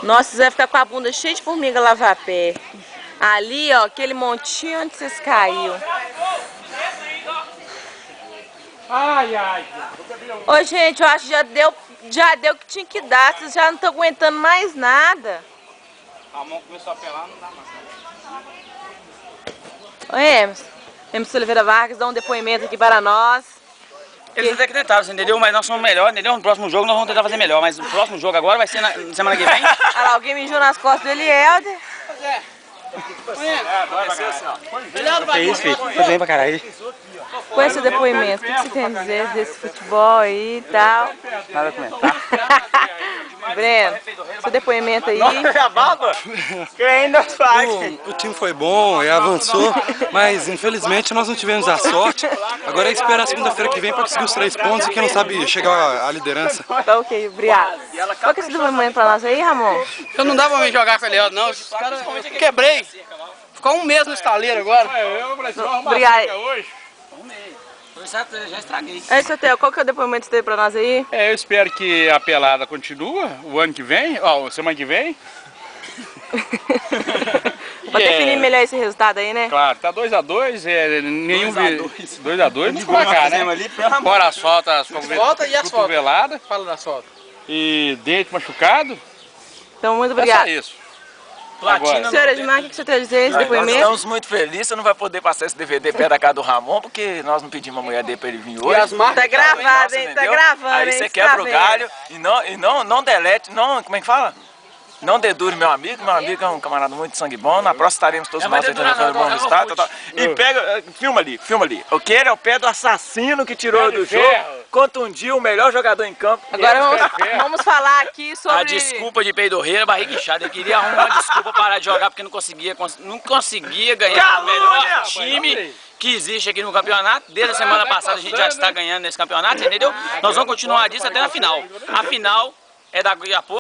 Nossa, você vai ficar com a bunda cheia de formiga lavar pé. Ali, ó, aquele montinho onde vocês caíram. Ai. Ô, gente, eu acho que já deu o que tinha que dar. Vocês já não estão aguentando mais nada. A mão começou a pelar, não dá mais. Ô, Emerson Oliveira Vargas, dá um depoimento aqui para nós. Eles até que tentaram, entendeu? Mas nós somos melhores, entendeu? No próximo jogo nós vamos tentar fazer melhor. Mas o próximo jogo agora vai ser na semana que vem. Olha lá, alguém mijou nas costas dele, Helder. Que isso, filho? Foi bem pra caralho. Com esse depoimento, o que você tem a dizer desse futebol aí e tal? Nada a comentar. Breno, seu depoimento aí. A barba? Que ainda faz. O time foi bom e avançou, mas infelizmente nós não tivemos a sorte. Agora é esperar segunda-feira que vem para conseguir os 3 pontos e quem não sabe chegar à liderança. Tá ok, obrigado. Qual que é esse depoimento pra nós aí, Ramon? Eu não dava pra me jogar com ele, não. Os caras, eu quebrei. Ficou um mês no estaleiro agora. Obrigado. Já estraguei. Aí, seu Theo, qual que é o depoimento que você teve pra nós aí? Eu espero que a pelada continue o ano que vem, semana que vem. Pra definir melhor esse resultado aí, né? Claro, tá 2-2, nenhum 2-2, não placar, né? Fora as faltas, Falta e as cotoveladas Fala da solta. e dente machucado. Então, muito É só obrigado. isso. Platina. Senhora Edmar, o que você tem a dizer esse Nós depoimento? estamos muito felizes, você não vai poder passar esse DVD perto da casa do Ramon, porque nós não pedimos a mulher dele pra ele vir hoje. Tá gravado, hein? Tá Entendeu? gravando, Aí hein? você Tá quebra o vendo? galho e não delete, não, como é que fala? Não dedure meu amigo é um camarada muito de sangue bom, na próxima estaremos todos nós tentando fazer um bom resultado. E pega, filma ali. Aquele é o pé do assassino que tirou do jogo, contundiu o melhor jogador em campo. Agora vamos falar aqui sobre... A desculpa de peidorreira, barriga inchada. Ele queria arrumar uma desculpa para parar de jogar porque não conseguia ganhar o melhor time que existe aqui no campeonato. Desde a semana passada a gente já está ganhando nesse campeonato, entendeu? Nós vamos continuar disso até na final. A final é daqui a pouco.